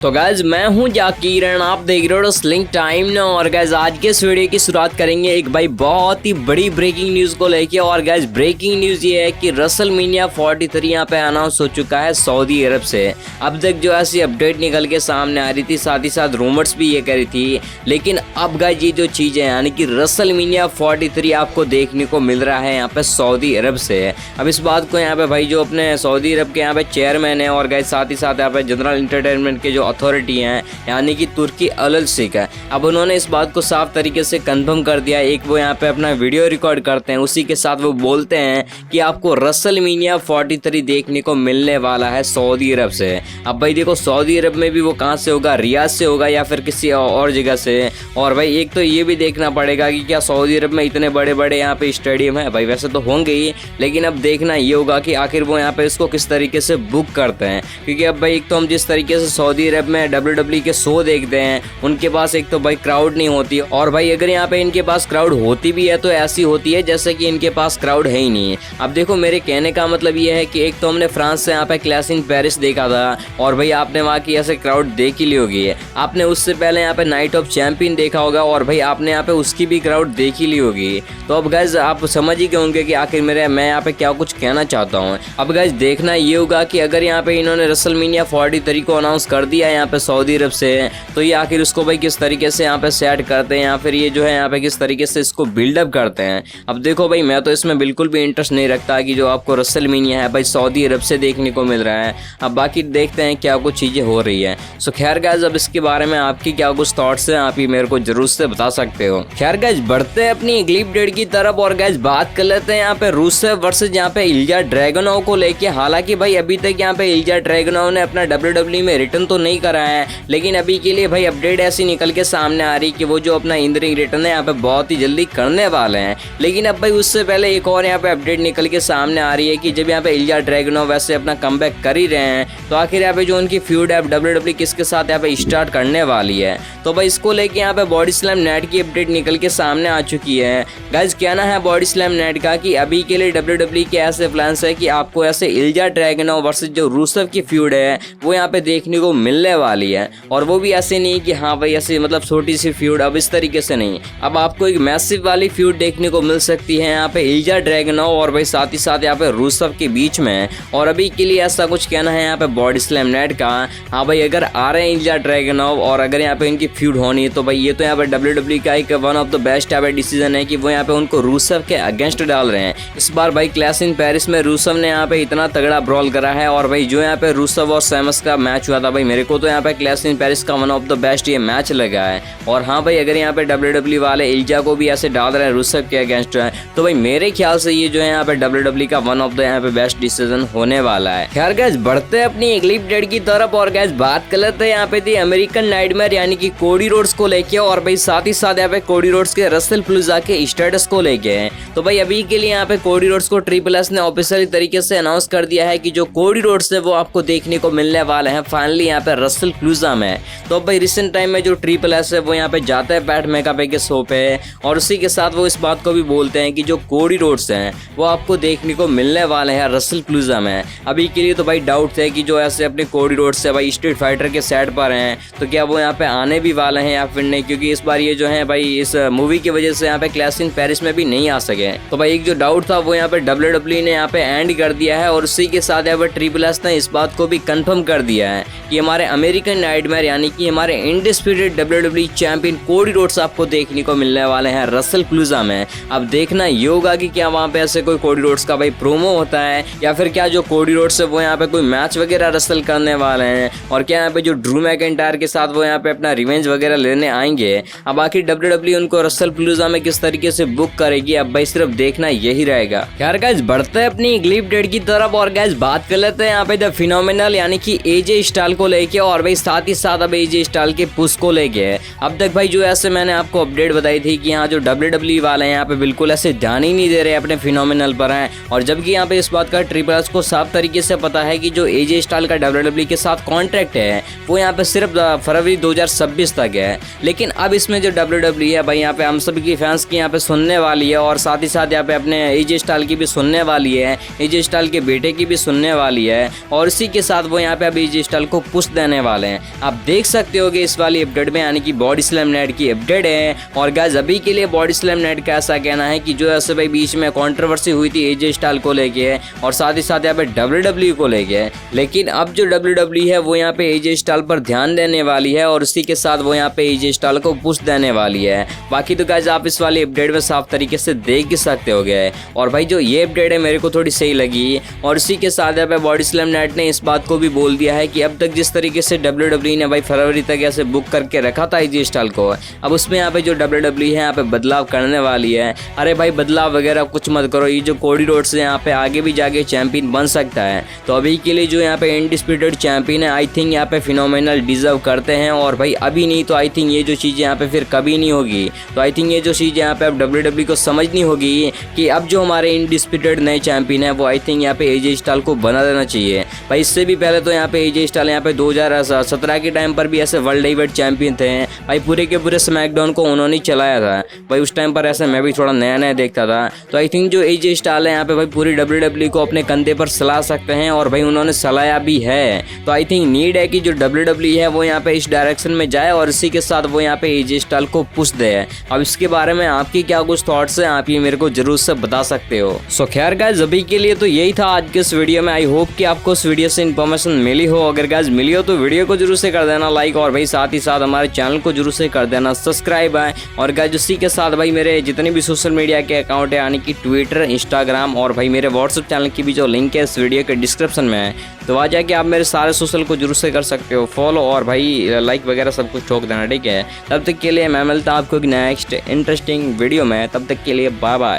तो गाइज मैं हूं जाकिर एंड आप देख रहे हो स्लिंग टाइम ना। और गाइज आज के इस वीडियो की शुरुआत करेंगे एक भाई बहुत ही बड़ी ब्रेकिंग न्यूज को लेके। और गाइज ब्रेकिंग न्यूज ये है कि रेसलमेनिया 43 यहाँ पे अनाउंस हो चुका है सऊदी अरब से। अब तक जो ऐसी अपडेट निकल के सामने आ रही थी, साथ ही साथ रूमर्स भी ये कह रही थी, लेकिन अब गाइज ये जो चीजें यानी कि रेसलमेनिया 43 आपको देखने को मिल रहा है यहाँ पे सऊदी अरब से। अब इस बात को यहाँ पे भाई जो अपने सऊदी अरब के यहाँ पे चेयरमैन है और गाइज साथ ही साथ यहाँ पे जनरल इंटरटेनमेंट के जो अथॉरिटी हैं यानी कि तुर्की अल शेख है, अब उन्होंने इस बात को साफ तरीके से कंफर्म कर दिया। एक वो यहाँ पे अपना वीडियो रिकॉर्ड करते हैं, उसी के साथ वो बोलते हैं कि आपको रेसलमेनिया 43 देखने को मिलने वाला है सऊदी अरब से। अब भाई देखो सऊदी अरब में भी वो कहाँ से होगा, रियाद से होगा या फिर किसी और जगह से। और भाई एक तो ये भी देखना पड़ेगा कि क्या सऊदी अरब में इतने बड़े बड़े यहाँ पे स्टेडियम है। भाई वैसे तो होंगे ही, लेकिन अब देखना ये होगा कि आखिर वो यहाँ पे इसको किस तरीके से बुक करते हैं। क्योंकि अब भाई एक तो हम जिस तरीके से सऊदी अरब में WWE के शो देखते हैं, उनके पास एक तो भाई क्राउड नहीं होती, और भाई अगर यहाँ पे इनके पास क्राउड होती भी है तो ऐसी होती है जैसे कि इनके पास क्राउड है ही नहीं। अब देखो मेरे कहने का मतलब ये है कि एक तो हमने फ्रांस से यहाँ पे क्लैश इन पेरिस देखा था, और भाई आपने वहाँ की ऐसे क्राउड देख ही ली होगी। आपने उससे पहले यहाँ पे नाइट ऑफ चैंपियन देखा होगा, और भाई आपने यहाँ पे उसकी भी क्राउड देख ही ली होगी। तो अब गाइज आप समझ ही गए होंगे कि आखिर मैं यहाँ पे क्या कुछ कहना चाहता हूँ। अब गाइज देखना ये होगा कि अगर यहाँ पे इन्होंने रेसलमेनिया 43 को अनाउंस कर दिया है यहाँ पे सऊदी अरब से, तो ये आखिर उसको भाई किस तरीके से यहाँ पे सेट करते हैं या फिर ये जो है यहाँ पे किस तरीके से इसको बिल्डअप करते हैं। अब देखो भाई मैं तो इसमें बिल्कुल भी इंटरेस्ट नहीं रखता कि जो आपको रेसलमेनिया है भाई सऊदी अरब से देखने को मिल रहा है। अब बाकी देखते हैं क्या कुछ चीज़ें हो रही है। सो खैर गाइज अब इसके बारे में आपकी क्या कुछ थॉट्स हैं, आप ही मेरे को जरूर से बता सकते हो। खैर गाइज बढ़ते हैं अपनी अगली अपडेट की तरफ, और गाइज बात कर लेते हैं यहाँ पे रूसेव वर्सेस यहाँ पे इल्जा ड्रैगुनोव को लेके। हालांकि भाई अभी तक यहाँ पे इल्जा ड्रैगुनोव ने अपना WWE में रिटर्न तो नहीं करा है, लेकिन अभी के लिए भाई अपडेट ऐसी निकल के सामने आ रही कि वो जो अपना इंद्रिंग रिटर्न है यहाँ पे बहुत ही जल्दी करने वाले हैं। लेकिन अब भाई उससे पहले एक और यहाँ पे अपडेट निकल के सामने आ रही है कि जब यहाँ पे इल्जा ड्रैगुनोव वैसे अपना कमबैक कर ही रहे हैं, तो आखिर यहाँ पे जो उनकी फ्यूड है WWE किसके साथ यहाँ पे स्टार्ट करने वाली है। तो भाई इसको लेके यहाँ पे बॉडी स्लैम नेट की अपडेट निकल के सामने आ चुकी है। गाइज कहना है बॉडी स्लैम नेट का कि अभी के लिए WWE के ऐसे प्लान्स है कि आपको ऐसे इल्जा ड्रैगुनोव वर्सेस जो रूसेव की फ्यूड है वो यहाँ पे देखने को मिलने वाली है। और वो भी ऐसे नहीं कि हाँ भाई ऐसे मतलब छोटी सी फ्यूड, अब इस तरीके से नहीं, अब आपको एक मैसिव वाली फ्यूड देखने को मिल सकती है यहाँ पे इल्जा ड्रैगुनोव और भाई साथ ही साथ यहाँ पे रूसेव के बीच में। और अभी के लिए ऐसा कुछ कहना है यहाँ पे बॉडी स्लैम नेट का। हाँ भाई अगर आ रहे हैं इल्जा ड्रैगुनोव और अगर यहाँ पे इनकी फ्यूड होनी है, तो भाई ये तो यहाँ पे WWE का एक वन ऑफ द बेस्ट यहाँ पे डिसीजन है कि वो यहाँ पे उनको रूसेव के अगेंस्ट डाल रहे हैं। इस बार भाई क्लैश इन पेरिस में रूसेव ने यहाँ पे इतना तगड़ा ब्रॉल करा है, और भाई जो यहाँ पे रूसेव और सेमस का मैच हुआ था भाई मेरे को तो यहाँ पे क्लैश इन पेरिस का वन ऑफ द बेस्ट ये मैच लगा है। और हाँ भाई अगर यहाँ पे WWE वाले इल्जा को भी ऐसे डाल रहे हैं रूसेव के अगेंस्ट है, तो भाई मेरे ख्याल से ये जो है यहाँ पे WWE का वन ऑफ द यहाँ पे बेस्ट डिसीजन होने वाला है। खैर गाइस बढ़ते हैं अपनी अगली अपडेट की तरफ, और गाइस बात कर लेते हैं यहाँ पे दी अमेरिकन नाइटमेयर यानी कि कोडी रोड्स को लेके, और भाई साथ ही साथ यहाँ पे कोडी रोड्स के रेसलप्लूजा के स्टेटस को लेके है। तो भाई अभी के लिए यहाँ पे कोडी रोड्स को ट्रिपल एस ने ऑफिशियली तरीके से अनाउंस कर दिया है कि जो कोडी रोड्स है वो आपको देखने को मिलने वाले हैं फाइनली यहाँ पे रेसलप्लूजा में। तो भाई रिसेंट टाइम में जो ट्रिपल एस है वो यहाँ पे जाता है पैट मैकाबे के शो पे, और उसी के साथ वो इस बात को भी बोलते हैं कि जो कोडी रोड्स हैं वो आपको देखने को मिलने वाले हैं रेसलप्लूजा में। अभी के लिए तो भाई डाउट है कि जो ऐसे अपने कोडी रोड्स से भाई स्ट्रीट फाइटर के सेट पर हैं, तो क्या वो यहाँ पे आने भी वाले हैं या फिर नहीं, क्योंकि इस बार ये जो है भाई इस मूवी की वजह से यहाँ पे क्लैश इन पेरिस में भी नहीं आ सके। तो भाई एक जो डाउट था वो यहाँ पे WWE ने यहाँ पे एंड कर दिया है, और उसी के साथ यहाँ पे ट्रिपल एस ने इस बात को भी कंफर्म कर दिया है कि हमारे अमेरिकन नाइटमेयर यानी कि हमारे इंडिस्प्यूटेड WWE चैंपियन कोडी रोड्स आपको देखने को मिलने वाले हैं रेसलप्लूजा में। अब देखना ये होगा कि क्या वहाँ पे ऐसे कोई कोडी रोड्स का भाई प्रोमो होता है, या फिर क्या जो कोडी रोड्स है वो यहाँ पे कोई मैच वगैरह रेसल करने वाले हैं, और क्या यहाँ पे जो ड्रू मैकिंटायर के साथ वो यहाँ पे अपना रिवेंज वगैरह लेने आएंगे। अब आखिर WWE उनको रेसलप्लूजा में किस तरीके से बुक करेगी, अब भाई सिर्फ देखना यही रहेगा। खैर गाइस बढ़ते हैं अपनी अगली अपडेट की तरफ, और गाइस बात कर लेते हैं यहाँ पे द फिनोमिनल यानी कि AJ स्टाइल को लेके, और भाई साथ ही साथ अब AJ स्टाइल के पुश को लेके। अब तक भाई जो ऐसे मैंने आपको अपडेट बताई थी कि यहाँ जो WWE वाले हैं यहाँ पे बिल्कुल ऐसे ध्यान ही नहीं दे रहे अपने फिनोमिनल पर हैं, और जबकि यहाँ पे इस बात का ट्रिपल एस को साफ तरीके से पता है कि जो AJ स्टाइल का WWE के साथ कॉन्ट्रैक्ट है वो यहाँ पे सिर्फ फरवरी 2026 तक है। लेकिन अब इसमें जो WWE है भाई यहाँ पे हम सभी की फैंस की यहाँ पे सुनने वाली है, और साथ ही साथ यहाँ पे अपने AJ स्टाइल की भी सुनने वाली है, AJ स्टाइल के बेटे की भी सुनने वाली है, और इसी के साथ वो यहाँ पे अब AJ स्टाइल को पुश देने जाने वाले हैं। आप देख सकते हो कि इस वाली अपडेट में, यानी कि बॉडी स्लैम नेट की अपडेट है। और गाइस अभी के लिए बॉडी स्लैम नेट का ऐसा कहना है कि जो ऐसे भाई बीच में कंट्रोवर्सी हुई थी एजे स्टाइल को लेके और साथ ही साथ यहाँ पे WWE को लेके, लेकिन अब जो WWE है वो यहाँ पे एजे स्टाइल पर ध्यान देने वाली है और उसी के साथ वो यहाँ पे एजे स्टाइल को पुश देने वाली है। बाकी तो गाइस आप इस वाली अपडेट में साफ तरीके से देख ही सकते हो गए। और भाई जो ये अपडेट है मेरे को थोड़ी सही लगी। और इसी के साथ यहाँ पे बॉडी स्लैम नेट ने इस बात को भी बोल दिया है कि अब तक जिस तरीके से WWE ने भाई फरवरी तक ऐसे बुक करके रखा था एजे स्टाइल को, अब उसमें यहाँ पे जो WWE है यहाँ पे बदलाव करने वाली है। अरे भाई बदलाव वगैरह कुछ मत करो, ये जो कोडी रोड्स है यहाँ पे आगे भी जाके चैंपियन बन सकता है। तो अभी के लिए जो यहाँ पे अनडिस्प्यूटेड चैंपियन है आई थिंक यहाँ पे फिनोमिनल डिजर्व करते हैं। और भाई अभी नहीं तो आई थिंक ये जो चीज़ें यहाँ पे फिर कभी नहीं होगी। तो आई थिंक ये जो चीज़ यहाँ पे अब WWE को समझनी होगी कि अब जो हमारे अनडिस्प्यूटेड नए चैंपियन है वो आई थिंक यहाँ पे एजे स्टाइल को बना देना चाहिए। भाई इससे भी पहले तो यहाँ पे एजे स्टाइल यहाँ पे 2017 के टाइम पर भी ऐसे वर्ल्ड हेवीवेट चैंपियन थे भाई, पूरे के पूरे स्मैकडाउन को उन्होंने चलाया था भाई। उस टाइम पर ऐसे मैं भी थोड़ा नया नया देखता था। तो आई थिंक जो एजे स्टाइल है यहाँ पे भाई पूरी WWE को अपने कंधे पर सला सकते हैं और भाई उन्होंने सलाया भी है। तो आई थिंक नीड है कि जो WWE है वो यहाँ पे इस डायरेक्शन में जाए और इसी के साथ वो यहाँ पे एजे स्टाइल को पुश दे। अब इसके बारे में आपकी क्या कुछ थॉट्स हैं, आप ये मेरे को जरूर से बता सकते हो। सो खैर गाइस अभी के लिए तो यही था आज के इस वीडियो में। आई होप कि आपको इस वीडियो से इन्फॉर्मेशन मिली हो। अगर गाइस मिली हो तो वीडियो को जरूर से कर देना लाइक और भाई साथ ही साथ हमारे चैनल को जरूर से कर देना सब्सक्राइब है। और गाइस उसी के साथ भाई मेरे जितने भी सोशल मीडिया के अकाउंट है यानी कि ट्विटर, इंस्टाग्राम और भाई मेरे व्हाट्सएप चैनल की भी जो लिंक है इस वीडियो के डिस्क्रिप्शन में है, तो आ जाके आप मेरे सारे सोशल को जरूर से कर सकते हो फॉलो और भाई लाइक वगैरह सब कुछ ठोक देना, ठीक है। तब तक के लिए मैं मिलता हूं आपको नेक्स्ट इंटरेस्टिंग वीडियो में, तब तक के लिए बाय बाय।